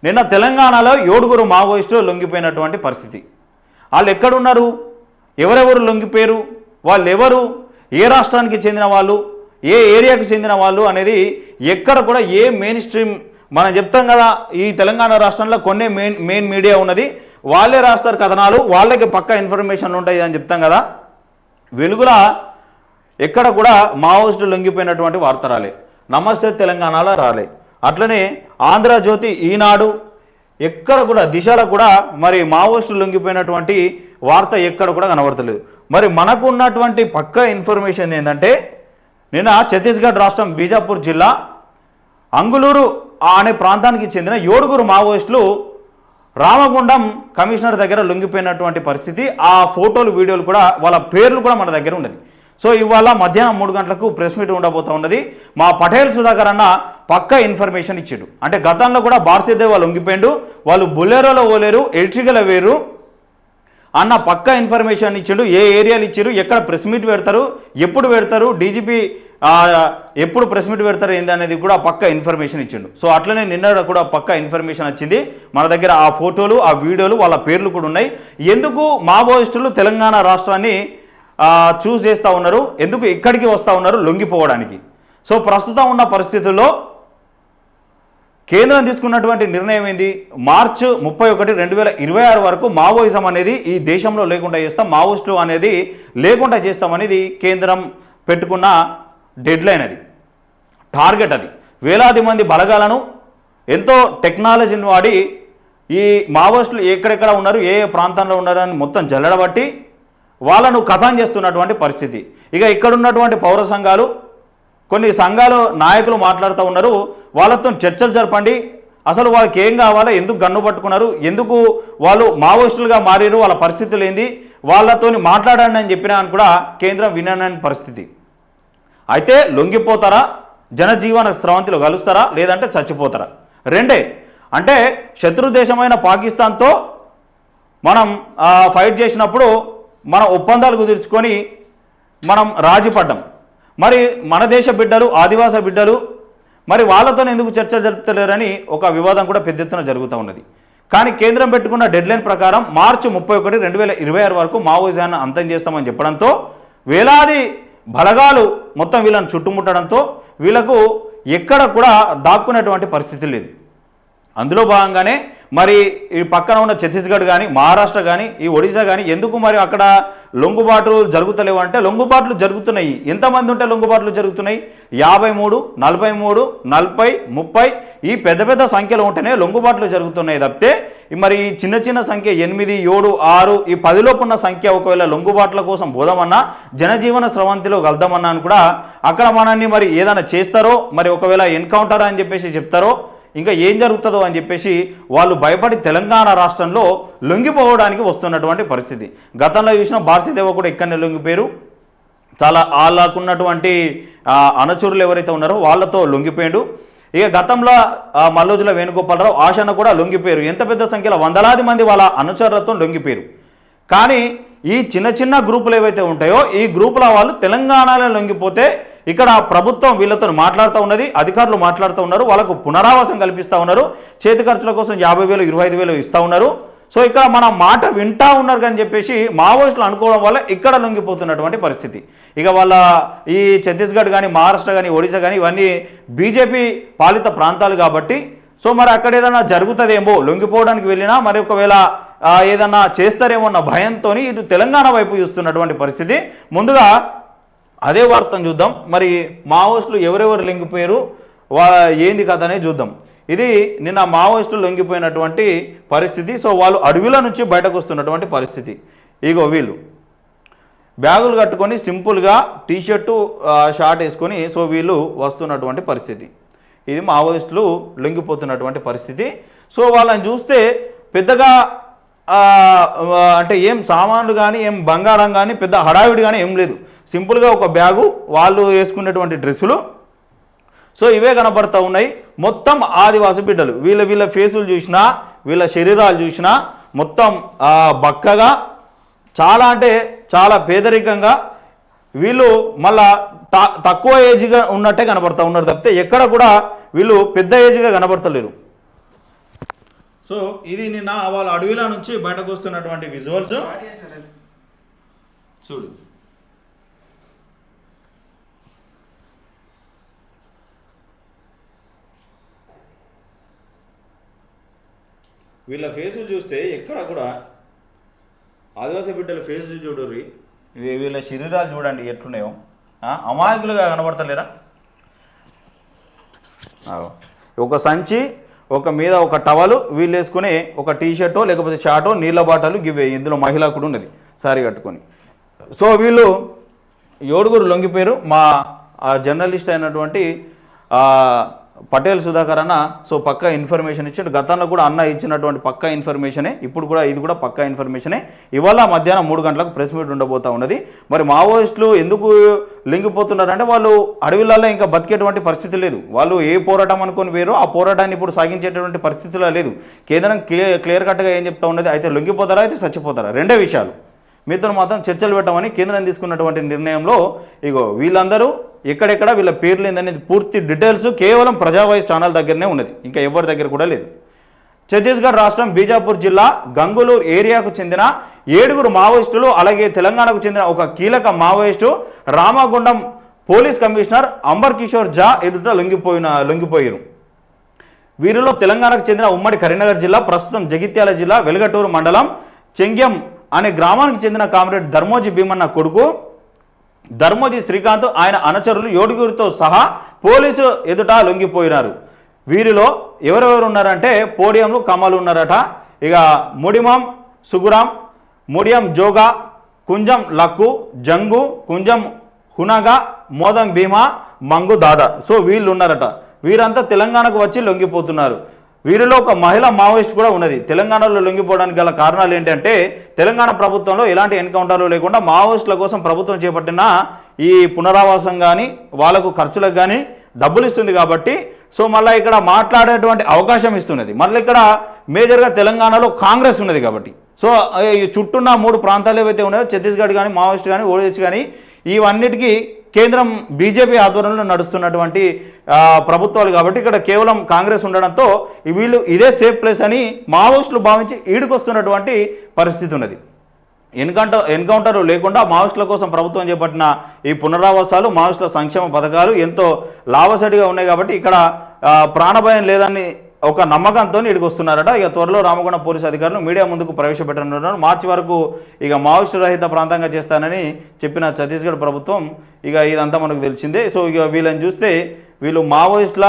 నిన్న తెలంగాణలో 7 మావోయిస్టులు లొంగిపోయినటువంటి పరిస్థితి. వాళ్ళు ఎక్కడున్నారు, ఎవరెవరు లొంగిపోయారు, వాళ్ళు ఎవరు, ఏ రాష్ట్రానికి చెందిన వాళ్ళు, ఏ ఏరియాకి చెందిన వాళ్ళు అనేది ఎక్కడ కూడా ఏ మెయిన్ స్ట్రీమ్ మనం చెప్తాం కదా. ఈ తెలంగాణ రాష్ట్రంలో కొన్ని మెయిన్ మీడియా ఉన్నది, వాళ్ళే రాస్తారు కథనాలు, వాళ్ళకి పక్కా ఇన్ఫర్మేషన్ ఉంటాయి అని చెప్తాం కదా. వెలుగుల ఎక్కడ కూడా మావోయిస్టులు లొంగిపోయినటువంటి వార్త రాలే, నమస్తే తెలంగాణలో రాలే. అట్లనే ఆంధ్రజ్యోతి, ఈనాడు ఎక్కడ కూడా దిశలో కూడా మరి మావోయిస్టులు లొంగిపోయినటువంటి వార్త ఎక్కడ కూడా కనబడతలేదు. మరి మనకు ఉన్నటువంటి పక్కా ఇన్ఫర్మేషన్ ఏంటంటే, నిన్న ఛత్తీస్గఢ్ రాష్ట్రం బీజాపూర్ జిల్లా అంగులూరు అనే ప్రాంతానికి చెందిన 7 మావోయిస్టులు రామగుండం కమిషనర్ దగ్గర లొంగిపోయినటువంటి పరిస్థితి. ఆ ఫోటోలు, వీడియోలు కూడా, వాళ్ళ పేర్లు కూడా మన దగ్గర ఉన్నది. సో ఇవాళ మధ్యాహ్నం 3 గంటలకు ప్రెస్ మీట్ ఉండబోతూ ఉన్నది. మా పటేల్ సుధాకర్ అన్న పక్కా ఇన్ఫర్మేషన్ ఇచ్చాడు. అంటే గతంలో కూడా బార్సిదేవ్ వాళ్ళు లొంగిపోయిండు, వాళ్ళు బుల్లెరోలో పోలేరు, ఎల్చిగల వేరు అన్న పక్కా ఇన్ఫర్మేషన్ ఇచ్చాడు. ఏ ఏరియాలు ఇచ్చారు, ఎక్కడ ప్రెస్ మీట్ పెడతారు, ఎప్పుడు పెడతారు, డీజీపీ ఎప్పుడు ప్రెస్ మీట్ పెడతారు ఏంది అనేది కూడా పక్కా ఇన్ఫర్మేషన్ ఇచ్చిండు. సో అట్లనే నిన్న కూడా పక్కా ఇన్ఫర్మేషన్ వచ్చింది మన దగ్గర. ఆ ఫోటోలు, ఆ వీడియోలు, వాళ్ళ పేర్లు కూడా ఉన్నాయి. ఎందుకు మావోయిస్టులు తెలంగాణ రాష్ట్రాన్ని చూస్ చేస్తూ ఉన్నారు, ఎందుకు ఇక్కడికి వస్తూ ఉన్నారు లొంగిపోవడానికి. సో ప్రస్తుతం ఉన్న పరిస్థితుల్లో కేంద్రం తీసుకున్నటువంటి నిర్ణయం ఏంది, మార్చి 31, 2026 వరకు మావోయిజం అనేది ఈ దేశంలో లేకుండా చేస్తాం, మావోయిస్టులు అనేది లేకుండా చేస్తామనేది కేంద్రం పెట్టుకున్న డెడ్లైన్, అది టార్గెట్. అది వేలాది మంది బలగాలను ఎంతో టెక్నాలజీని వాడి ఈ మావోయిస్టులు ఎక్కడెక్కడ ఉన్నారు, ఏ ప్రాంతంలో ఉన్నారు అని మొత్తం జల్లడబట్టి వాళ్ళను కథం చేస్తున్నటువంటి పరిస్థితి. ఇక ఇక్కడ ఉన్నటువంటి పౌర సంఘాలు, కొన్ని సంఘాలు నాయకులు మాట్లాడుతూ ఉన్నారు, వాళ్ళతో చర్చలు జరపండి, అసలు వాళ్ళకి ఏం కావాలో, ఎందుకు గన్ను పట్టుకున్నారు, ఎందుకు వాళ్ళు మావోయిస్టులుగా మారారు, వాళ్ళ పరిస్థితులు ఏంది, వాళ్ళతో మాట్లాడండి అని చెప్పినా అని కూడా కేంద్రం వినని పరిస్థితి. అయితే లొంగిపోతారా, జనజీవన స్రవంతిలో కలుస్తారా, లేదంటే చచ్చిపోతారా, రెండే. అంటే శత్రు దేశమైన పాకిస్తాన్తో మనం ఫైట్ చేసినప్పుడు మన ఒప్పందాలు కుదుర్చుకొని మనం రాజీ పడ్డాం. మరి మన దేశ బిడ్డలు, ఆదివాసీ బిడ్డలు, మరి వాళ్ళతో ఎందుకు చర్చలు జరుపుతలేరని ఒక వివాదం కూడా పెద్ద ఎత్తున జరుగుతూ ఉన్నది. కానీ కేంద్రం పెట్టుకున్న డెడ్లైన్ ప్రకారం మార్చి 31, 2026 వరకు మావోయిజాన్ని అంతం చేస్తామని చెప్పడంతో వేలాది బలగాలు మొత్తం వీళ్ళని చుట్టుముట్టడంతో వీళ్ళకు ఎక్కడ కూడా దాక్కునేటువంటి పరిస్థితి లేదు. అందులో భాగంగానే మరి ఈ పక్కన ఉన్న ఛత్తీస్గఢ్ కానీ, మహారాష్ట్ర కానీ, ఈ ఒడిశా కానీ ఎందుకు మరి అక్కడ లొంగుబాట్లు జరుగుతలేవు అంటే, లొంగుబాట్లు జరుగుతున్నాయి. ఎంతమంది ఉంటే లొంగుబాట్లు జరుగుతున్నాయి? 53, 43, 40, 30 ఈ పెద్ద పెద్ద సంఖ్యలో ఉంటేనే లొంగుబాట్లు జరుగుతున్నాయి తప్పితే మరి చిన్న చిన్న సంఖ్య 8, 7, 6 ఈ 10 లోపు ఉన్న సంఖ్య ఒకవేళ లొంగుబాట్ల కోసం పోదామన్నా, జనజీవన స్రవంతిలో కలుద్దామన్నా అని కూడా అక్కడ మనల్ని మరి ఏదైనా చేస్తారో, మరి ఒకవేళ ఎన్కౌంటర్ అని చెప్పేసి చెప్తారో, ఇంకా ఏం జరుగుతుందో అని చెప్పేసి వాళ్ళు భయపడి తెలంగాణ రాష్ట్రంలో లొంగిపోవడానికి వస్తున్నటువంటి పరిస్థితి. గతంలో చూసిన బార్సిదేవ కూడా ఇక్కడనే లొంగిపోయారు. చాలా వాళ్ళకున్నటువంటి అనుచరులు ఎవరైతే ఉన్నారో వాళ్ళతో లొంగిపోయాడు. ఇక గతంలో మల్లోజుల వేణుగోపాలరావు, ఆశన్న కూడా లొంగిపోయారు. ఎంత పెద్ద సంఖ్యలో వందలాది మంది వాళ్ళ అనుచరులతో లొంగిపోయారు. కానీ ఈ చిన్న చిన్న గ్రూపులు ఏవైతే ఉంటాయో ఈ గ్రూపుల వాళ్ళు తెలంగాణలో లొంగిపోతే ఇక్కడ ప్రభుత్వం వీళ్ళతో మాట్లాడుతూ ఉన్నది, అధికారులు మాట్లాడుతూ ఉన్నారు, వాళ్ళకు పునరావాసం కల్పిస్తూ ఉన్నారు, చేతి ఖర్చుల కోసం 50,000, 25,000 ఇస్తూ ఉన్నారు. సో ఇక్కడ మన మాట వింటా ఉన్నారు అని చెప్పేసి మావోయిస్టులు అనుకోవడం వల్ల ఇక్కడ లొంగిపోతున్నటువంటి పరిస్థితి. ఇక వాళ్ళ ఈ ఛత్తీస్గఢ్ కానీ, మహారాష్ట్ర కానీ, ఒడిశా కానీ ఇవన్నీ బీజేపీ పాలిత ప్రాంతాలు కాబట్టి సో మరి అక్కడ ఏదైనా జరుగుతుందేమో, లొంగిపోవడానికి వెళ్ళినా మరి ఒకవేళ ఏదన్నా చేస్తారేమో అన్న భయంతో ఇటు తెలంగాణ వైపు చూస్తున్నటువంటి పరిస్థితి. ముందుగా అదే వార్తను చూద్దాం. మరి మావోయిస్టులు ఎవరెవరు లొంగిపోయారు, ఏంది కథ అనేది చూద్దాం. ఇది నిన్న మావోయిస్టులు లొంగిపోయినటువంటి పరిస్థితి. సో వాళ్ళు అడవిలో నుంచి బయటకు వస్తున్నటువంటి పరిస్థితి. ఇగో వీళ్ళు బ్యాగులు కట్టుకొని సింపుల్గా టీషర్టు, షార్ట్ వేసుకొని సో వీళ్ళు వస్తున్నటువంటి పరిస్థితి. ఇది మావోయిస్టులు లొంగిపోతున్నటువంటి పరిస్థితి. సో వాళ్ళని చూస్తే పెద్దగా అంటే ఏం సామాన్లు కానీ, ఏం బంగారం కానీ, పెద్ద హడావిడి కానీ ఏం లేదు. సింపుల్గా ఒక బ్యాగు, వాళ్ళు వేసుకునేటువంటి డ్రెస్సులు, సో ఇవే కనబడుతూ ఉన్నాయి. మొత్తం ఆదివాసి బిడ్డలు. వీళ్ళ ఫేసులు చూసినా, వీళ్ళ శరీరాలు చూసినా మొత్తం బక్కగా, చాలా అంటే చాలా పేదరికంగా, వీళ్ళు మళ్ళా తక్కువ ఏజ్గా ఉన్నట్టే కనబడుతూ ఉన్నారు తప్పితే ఎక్కడ కూడా వీళ్ళు పెద్ద ఏజ్గా కనబడతలేరు. సో ఇది నిన్న వాళ్ళ అడవిలో నుంచి బయటకు వస్తున్నటువంటి విజువల్స్ చూడు. వీళ్ళ ఫేస్ చూస్తే ఎక్కడ కూడా ఆదివాసీ బిడ్డల ఫేస్ చూడరు, వీళ్ళ శరీరాలు చూడండి ఎట్లున్నాయో, అమాయకులుగా కనబడతలేరా? ఒక సంచి, ఒక మీద ఒక టవలు, వీళ్ళు వేసుకుని ఒక టీషర్టో లేకపోతే షార్టో, నీళ్ళ బాటలు గివే. ఇందులో మహిళ కూడా ఉన్నది సారీ కట్టుకొని. సో వీళ్ళు 7 లొంగిపోయారు. మా జర్నలిస్ట్ అయినటువంటి పటేల్ సుధాకర్ అన్న సో పక్కా ఇన్ఫర్మేషన్ ఇచ్చాడు. గతంలో కూడా అన్న ఇచ్చినటువంటి పక్కా ఇన్ఫర్మేషనే, ఇప్పుడు కూడా ఇది కూడా పక్కా ఇన్ఫర్మేషనే. ఇవాళ మధ్యాహ్నం 3 గంటలకు ప్రెస్ మీట్ ఉండబోతా ఉన్నది. మరి మావోయిస్టులు ఎందుకు లొంగిపోతున్నారంటే వాళ్ళు అడవిలలో ఇంకా బతికేటువంటి పరిస్థితి లేదు. వాళ్ళు ఏ పోరాటం అనుకొని వేరు, ఆ పోరాటాన్ని ఇప్పుడు సాగించేటువంటి పరిస్థితిలో లేదు. కేంద్రం క్లియర్ కట్గా ఏం చెప్తా ఉన్నది, అయితే లొంగిపోతారా అయితే చచ్చిపోతారా, రెండే విషయాలు. మీతో మాత్రం చర్చలు పెట్టమని కేంద్రం తీసుకున్నటువంటి నిర్ణయంలో ఇగో వీళ్ళందరూ ఎక్కడెక్కడ వీళ్ళ పేర్లు ఏందనేది పూర్తి డీటెయిల్స్ కేవలం ప్రజావాయిస్ ఛానల్ దగ్గరనే ఉన్నది, ఇంకా ఎవరి దగ్గర కూడా లేదు. ఛత్తీస్గఢ్ రాష్ట్రం బీజాపూర్ జిల్లా గంగులూరు ఏరియాకు చెందిన 7 మావోయిస్టులు, అలాగే తెలంగాణకు చెందిన ఒక కీలక Maoist Ramagundam police commissioner Amber Kishore Jha ఎదుట లొంగిపోయారు. వీరిలో తెలంగాణకు చెందిన ఉమ్మడి కరీంనగర్ జిల్లా, ప్రస్తుతం జగిత్యాల జిల్లా వెలుగటూరు మండలం చెంగ్యం అనే గ్రామానికి చెందిన కామ్రేడ్ ధర్మోజీ భీమన్న కొడుకు ధర్మోజీ శ్రీకాంత్, ఆయన అనుచరులు 7 సహా పోలీసు ఎదుట లొంగిపోయినారు. వీరిలో ఎవరెవరు ఉన్నారంటే పోడియంలు కమలు ఉన్నారట, ఇక ముడిమం సుగురాం, ముడియం జోగా, కుంజం లక్కు, జంగు, కుంజం హునగా, మోదం భీమా, మంగు దాదా. సో వీళ్ళు ఉన్నారట. వీరంతా తెలంగాణకు వచ్చి లొంగిపోతున్నారు. వీరిలో ఒక మహిళా మావోయిస్ట్ కూడా ఉన్నది. తెలంగాణలో లొంగిపోవడానికి గల కారణాలు ఏంటంటే తెలంగాణ ప్రభుత్వంలో ఎలాంటి ఎన్కౌంటర్లు లేకుండా మావోయిస్టుల కోసం ప్రభుత్వం చేపట్టిన ఈ పునరావాసం కానీ వాళ్ళకు ఖర్చులకు కానీ డబ్బులు ఇస్తుంది కాబట్టి సో మళ్ళీ ఇక్కడ మాట్లాడేటువంటి అవకాశం ఇస్తున్నది. మళ్ళీ ఇక్కడ మేజర్గా తెలంగాణలో కాంగ్రెస్ ఉన్నది కాబట్టి సో ఈ చుట్టూన్న 3 ప్రాంతాలు ఏవైతే ఉన్నాయో ఛత్తీస్గఢ్ కానీ మావోయిస్ట్ కానీ ఓడిహెచ్ కానీ ఇవన్నిటికీ కేంద్రం బీజేపీ ఆధ్వర్యంలో నడుస్తున్నటువంటి ప్రభుత్వాలు కాబట్టి ఇక్కడ కేవలం కాంగ్రెస్ ఉండడంతో వీళ్ళు ఇదే సేఫ్ ప్లేస్ అని మావోయిస్టులు భావించి ఈడుకొస్తున్నటువంటి పరిస్థితి ఉన్నది. ఎన్కౌంటర్ లేకుండా మావోయిస్టుల కోసం ప్రభుత్వం చేపట్టిన ఈ పునరావాసాలు, మావోయిస్టుల సంక్షేమ పథకాలు ఎంతో లాభసాటిగా ఉన్నాయి కాబట్టి ఇక్కడ ప్రాణభయం లేదని ఒక నమ్మకంతో ఇక్కడికి వస్తున్నారట. ఇక త్వరలో రామగుండం పోలీసు అధికారులు మీడియా ముందుకు ప్రవేశపెట్టనున్నారు. మార్చి వరకు ఇక మావోయిస్టు రహిత ప్రాంతంగా చేస్తానని చెప్పిన ఛత్తీస్గఢ్ ప్రభుత్వం ఇక ఇదంతా మనకు తెలిసిందే. సో ఇక వీళ్ళని చూస్తే వీళ్ళు మావోయిస్టుల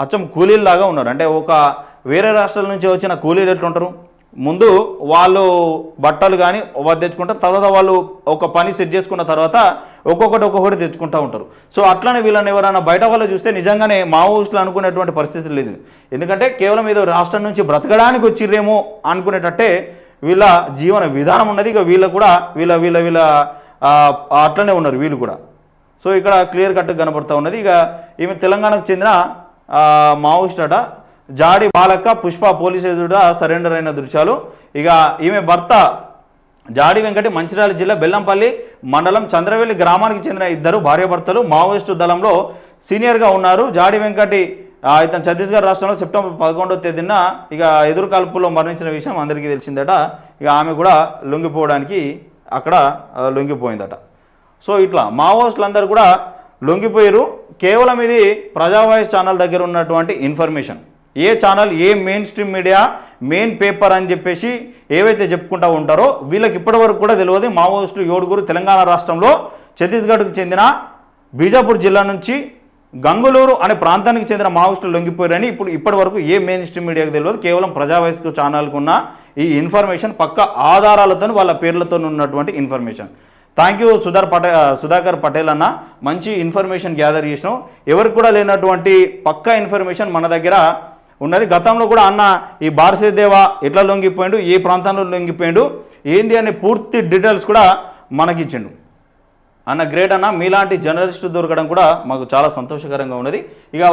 అచ్చం కూలీల్లాగా ఉన్నారు. అంటే ఒక వేరే రాష్ట్రాల నుంచి వచ్చిన కూలీలు ఎట్లుంటారు, ముందు వాళ్ళు బట్టలు కానీ తెచ్చుకుంటారు, తర్వాత వాళ్ళు ఒక పని సెట్ చేసుకున్న తర్వాత ఒక్కొక్కటి తెచ్చుకుంటూ ఉంటారు. సో అట్లనే వీళ్ళని ఎవరైనా బయట వాళ్ళు చూస్తే నిజంగానే మావోయిస్టులు అనుకునేటువంటి పరిస్థితి లేదు. ఎందుకంటే కేవలం ఏదో రాష్ట్రం నుంచి బ్రతకడానికి వచ్చిర్రేమో అనుకునేటట్టే వీళ్ళ జీవన విధానం ఉన్నది. ఇక వీళ్ళ కూడా వీళ్ళ వీళ్ళ వీళ్ళ అట్లనే ఉన్నారు వీళ్ళు కూడా. సో ఇక్కడ క్లియర్ కట్గా కనబడుతూ ఉన్నది. ఇక ఈమె తెలంగాణకు చెందిన మావోయిస్ట్ అట. జాడి బాలక్క పుష్ప పోలీసు ఎదుట సరెండర్ అయిన దృశ్యాలు. ఇక ఈమె భర్త జాడి వెంకటి మంచిర్యాల జిల్లా బెల్లంపల్లి మండలం చంద్రవెల్లి గ్రామానికి చెందిన 2 భార్యాభర్తలు మావోయిస్టు దళంలో సీనియర్గా ఉన్నారు. జాడి వెంకటి ఇతను ఛత్తీస్గఢ్ రాష్ట్రంలో సెప్టెంబర్ 11వ తేదీన ఇక ఎదురు కాల్పుల్లో మరణించిన విషయం అందరికీ తెలిసిందట. ఇక ఆమె కూడా లొంగిపోవడానికి అక్కడ లొంగిపోయిందట. సో ఇట్లా మావోయిస్టులందరూ కూడా లొంగిపోయారు. కేవలం ఇది ప్రజావాయిస్ ఛానల్ దగ్గర ఉన్నటువంటి ఇన్ఫర్మేషన్. ఏ ఛానల్, ఏ mainstream media, main paper అని చెప్పేసి ఏవైతే చెప్పుకుంటూ ఉంటారో వీళ్ళకి ఇప్పటివరకు కూడా తెలియదు. మావోయిస్టులు 7 తెలంగాణ రాష్ట్రంలో ఛత్తీస్గఢ్కు చెందిన బీజాపూర్ జిల్లా నుంచి గంగులూరు అనే ప్రాంతానికి చెందిన మావోయిస్టులు లొంగిపోయారని ఇప్పటి వరకు ఏ మెయిన్ స్ట్రీమ్ మీడియాకు తెలియదు. కేవలం ప్రజావాయిస్ ఛానల్కు ఉన్న ఈ ఇన్ఫర్మేషన్ పక్క ఆధారాలతో వాళ్ళ పేర్లతో ఉన్నటువంటి information. Thank you Sudhakar Patel అన్న, మంచి ఇన్ఫర్మేషన్ గ్యాదర్ చేసినాం. ఎవరికి కూడా లేనటువంటి పక్కా ఇన్ఫర్మేషన్ మన దగ్గర ఉన్నది. గతంలో కూడా అన్న ఈ బార్సేదేవా ఎట్లా లొంగిపోయిండు, ఏ ప్రాంతంలో లొంగిపోయిండు ఏంది అనే పూర్తి డీటెయిల్స్ కూడా మనకిచ్చిండు అన్న. గ్రేట్ అన్న, మీలాంటి జర్నలిస్టు దొరకడం కూడా మాకు చాలా సంతోషకరంగా ఉన్నది. ఇక